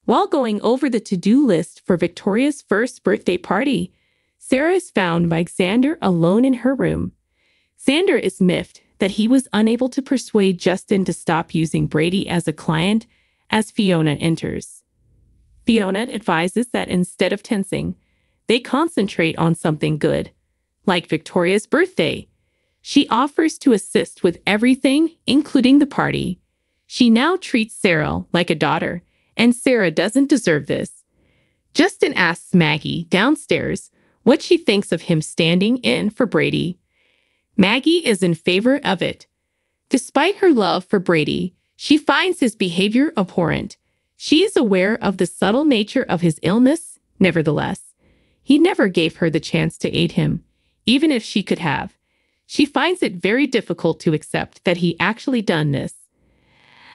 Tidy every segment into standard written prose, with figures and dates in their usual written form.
While going over the to-do list for Victoria's first birthday party, Sarah is found by Xander alone in her room. Xander is miffed that he was unable to persuade Justin to stop using Brady as a client as Fiona enters. Fiona advises that instead of tensing, they concentrate on something good, like Victoria's birthday. She offers to assist with everything, including the party. She now treats Sarah like a daughter, and Sarah doesn't deserve this. Justin asks Maggie downstairs what she thinks of him standing in for Brady. Maggie is in favor of it. Despite her love for Brady, she finds his behavior abhorrent. She is aware of the subtle nature of his illness, nevertheless. He never gave her the chance to aid him, even if she could have. She finds it very difficult to accept that he actually done this.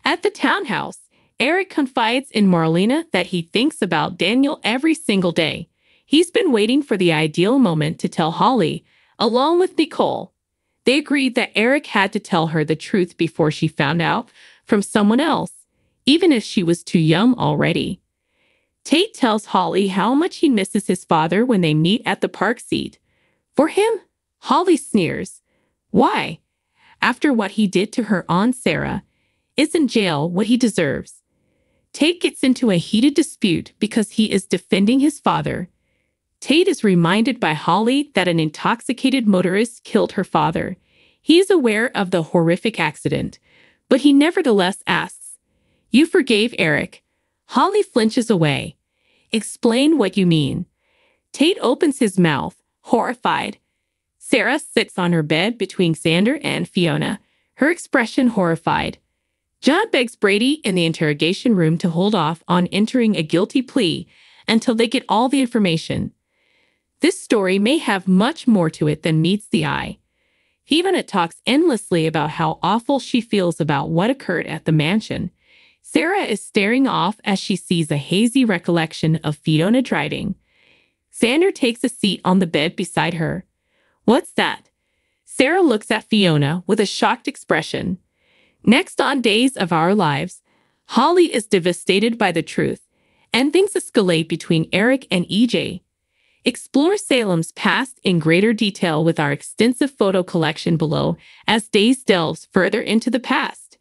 At the townhouse, Eric confides in Marlena that he thinks about Daniel every single day. He's been waiting for the ideal moment to tell Holly, along with Nicole. They agreed that Eric had to tell her the truth before she found out from someone else, even if she was too young already. Tate tells Holly how much he misses his father when they meet at the park seat. For him, Holly sneers. Why? After what he did to her Aunt Sarah, isn't jail what he deserves? Tate gets into a heated dispute because he is defending his father. Tate is reminded by Holly that an intoxicated motorist killed her father. He is aware of the horrific accident, but he nevertheless asks, "You forgave Eric?" Holly flinches away. "Explain what you mean." Tate opens his mouth, horrified. Sarah sits on her bed between Xander and Fiona, her expression horrified. John begs Brady in the interrogation room to hold off on entering a guilty plea until they get all the information. This story may have much more to it than meets the eye. Fiona talks endlessly about how awful she feels about what occurred at the mansion. Sarah is staring off as she sees a hazy recollection of Fiona driving. Xander takes a seat on the bed beside her. "What's that?" Sarah looks at Fiona with a shocked expression. Next on Days of Our Lives, Holly is devastated by the truth, and things escalate between Eric and EJ. Explore Salem's past in greater detail with our extensive photo collection below as Days delves further into the past.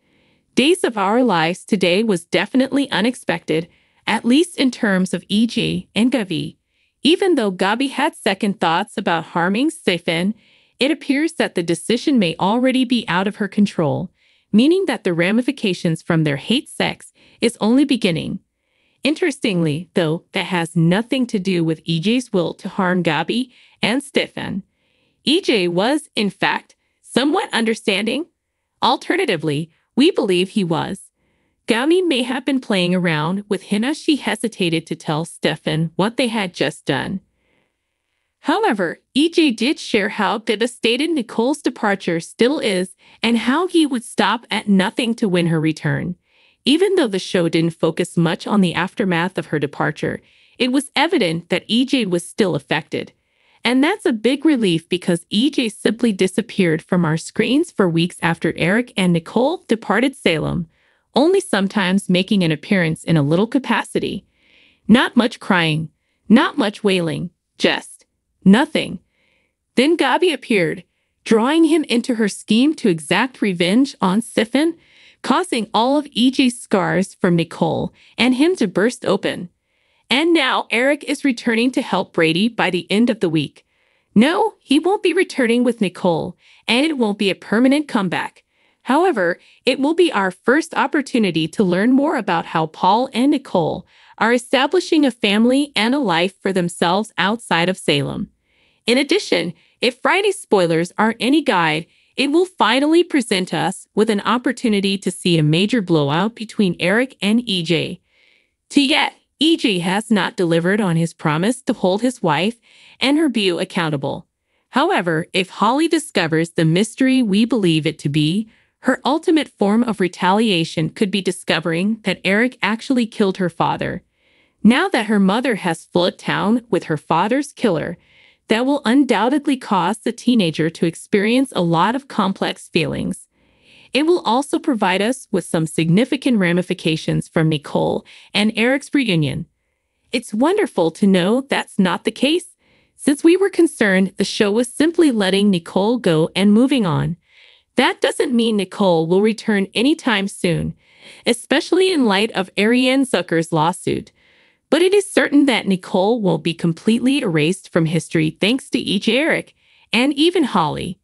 Days of Our Lives today was definitely unexpected, at least in terms of EJ and Gabi. Even though Gabi had second thoughts about harming Stefan, it appears that the decision may already be out of her control, meaning that the ramifications from their hate sex is only beginning. Interestingly, though, that has nothing to do with EJ's will to harm Gabi and Stefan. EJ was, in fact, somewhat understanding. Alternatively, we believe he was. Gabi may have been playing around with him as she hesitated to tell Stefan what they had just done. However, EJ did share how devastated Nicole's departure still is and how he would stop at nothing to win her return. Even though the show didn't focus much on the aftermath of her departure, it was evident that EJ was still affected. And that's a big relief because EJ simply disappeared from our screens for weeks after Eric and Nicole departed Salem, only sometimes making an appearance in a little capacity. Not much crying, not much wailing, just nothing. Then Gabi appeared, drawing him into her scheme to exact revenge on Stefan, causing all of EJ's scars from Nicole and him to burst open. And now Eric is returning to help Brady by the end of the week. No, he won't be returning with Nicole, and it won't be a permanent comeback. However, it will be our first opportunity to learn more about how Paul and Nicole are establishing a family and a life for themselves outside of Salem. In addition, if Friday's spoilers aren't any guide, it will finally present us with an opportunity to see a major blowout between Eric and EJ. To yet, EJ has not delivered on his promise to hold his wife and her beau accountable. However, if Holly discovers the mystery we believe it to be, her ultimate form of retaliation could be discovering that Eric actually killed her father. Now that her mother has flooded town with her father's killer, that will undoubtedly cause the teenager to experience a lot of complex feelings. It will also provide us with some significant ramifications from Nicole and Eric's reunion. It's wonderful to know that's not the case, since we were concerned the show was simply letting Nicole go and moving on. That doesn't mean Nicole will return anytime soon, especially in light of Ariane Zucker's lawsuit. But it is certain that Nicole will be completely erased from history thanks to each Eric and even Holly.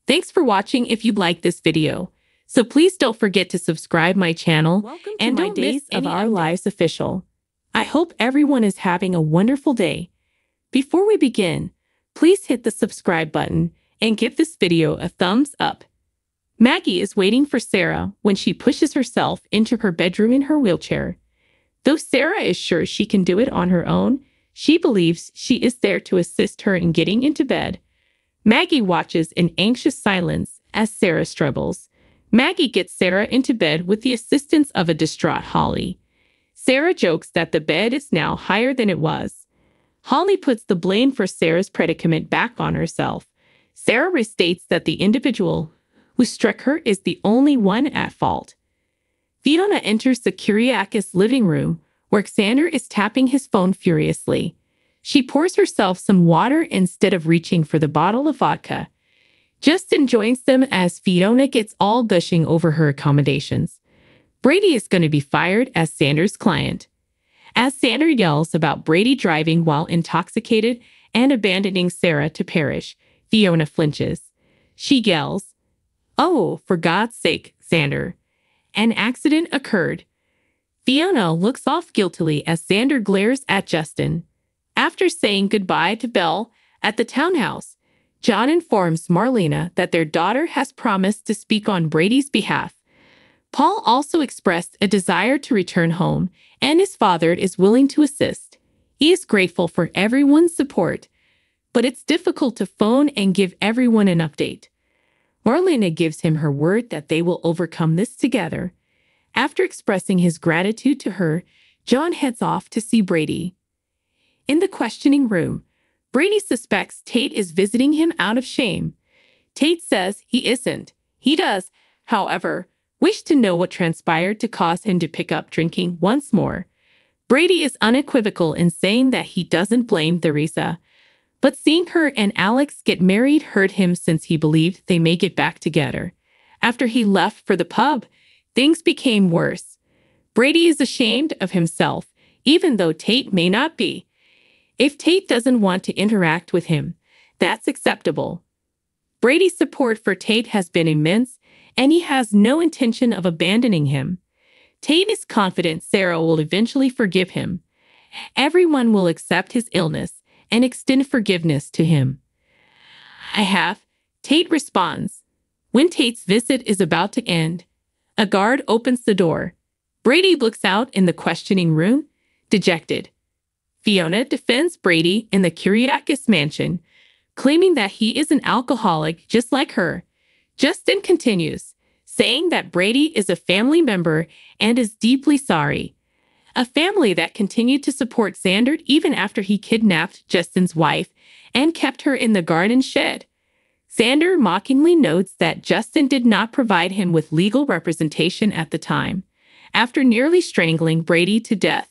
Thanks for watching if you liked this video. So please don't forget to subscribe my channel and don't miss of our lives official. I hope everyone is having a wonderful day. Before we begin, please hit the subscribe button and give this video a thumbs up. Maggie is waiting for Sarah when she pushes herself into her bedroom in her wheelchair. Though Sarah is sure she can do it on her own, she believes she is there to assist her in getting into bed. Maggie watches in anxious silence as Sarah struggles. Maggie gets Sarah into bed with the assistance of a distraught Holly. Sarah jokes that the bed is now higher than it was. Holly puts the blame for Sarah's predicament back on herself. Sarah restates that the individual who struck her is the only one at fault. Fiona enters the Kyriakis living room, where Xander is tapping his phone furiously. She pours herself some water instead of reaching for the bottle of vodka. Justin joins them as Fiona gets all gushing over her accommodations. Brady is going to be fired as Xander's client. As Xander yells about Brady driving while intoxicated and abandoning Sarah to perish, Fiona flinches. She yells, "Oh, for God's sake, Xander. An accident occurred." Fiona looks off guiltily as Xander glares at Justin. After saying goodbye to Belle at the townhouse, John informs Marlena that their daughter has promised to speak on Brady's behalf. Paul also expressed a desire to return home, and his father is willing to assist. He is grateful for everyone's support, but it's difficult to phone and give everyone an update. Marlena gives him her word that they will overcome this together. After expressing his gratitude to her, John heads off to see Brady. In the questioning room, Brady suspects Tate is visiting him out of shame. Tate says he isn't. He does, however, wish to know what transpired to cause him to pick up drinking once more. Brady is unequivocal in saying that he doesn't blame Theresa, but seeing her and Alex get married hurt him since he believed they may get back together. After he left for the pub, things became worse. Brady is ashamed of himself, even though Tate may not be. If Tate doesn't want to interact with him, that's acceptable. Brady's support for Tate has been immense, and he has no intention of abandoning him. Tate is confident Sarah will eventually forgive him. Everyone will accept his illness and extend forgiveness to him. "I have," Tate responds. When Tate's visit is about to end, a guard opens the door. Brady looks out in the questioning room, dejected. Fiona defends Brady in the Kyriakis mansion, claiming that he is an alcoholic just like her. Justin continues, saying that Brady is a family member and is deeply sorry. A family that continued to support Xander even after he kidnapped Justin's wife and kept her in the garden shed. Xander mockingly notes that Justin did not provide him with legal representation at the time. After nearly strangling Brady to death,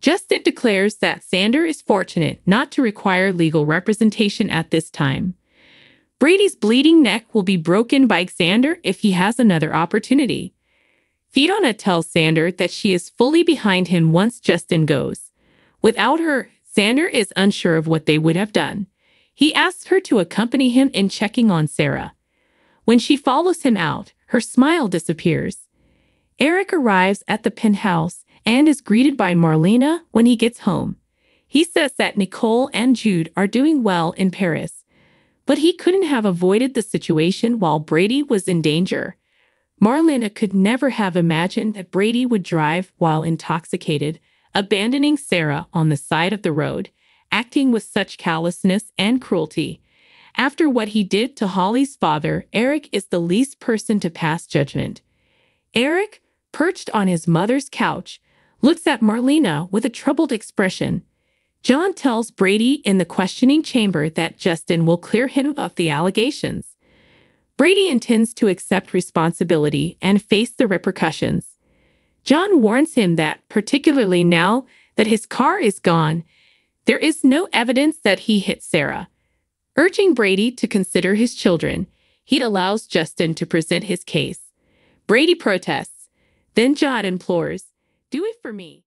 Justin declares that Xander is fortunate not to require legal representation at this time. Brady's bleeding neck will be broken by Xander if he has another opportunity. Fiona tells Xander that she is fully behind him once Justin goes. Without her, Xander is unsure of what they would have done. He asks her to accompany him in checking on Sarah. When she follows him out, her smile disappears. Eric arrives at the penthouse and is greeted by Marlena when he gets home. He says that Nicole and Jude are doing well in Paris, but he couldn't have avoided the situation while Brady was in danger. Marlena could never have imagined that Brady would drive while intoxicated, abandoning Sarah on the side of the road, acting with such callousness and cruelty. After what he did to Holly's father, Eric is the least person to pass judgment. Eric, perched on his mother's couch, looks at Marlena with a troubled expression. John tells Brady in the questioning chamber that Justin will clear him of the allegations. Brady intends to accept responsibility and face the repercussions. John warns him that, particularly now that his car is gone, there is no evidence that he hit Sarah. Urging Brady to consider his children, he allows Justin to present his case. Brady protests. Then John implores, "Do it for me."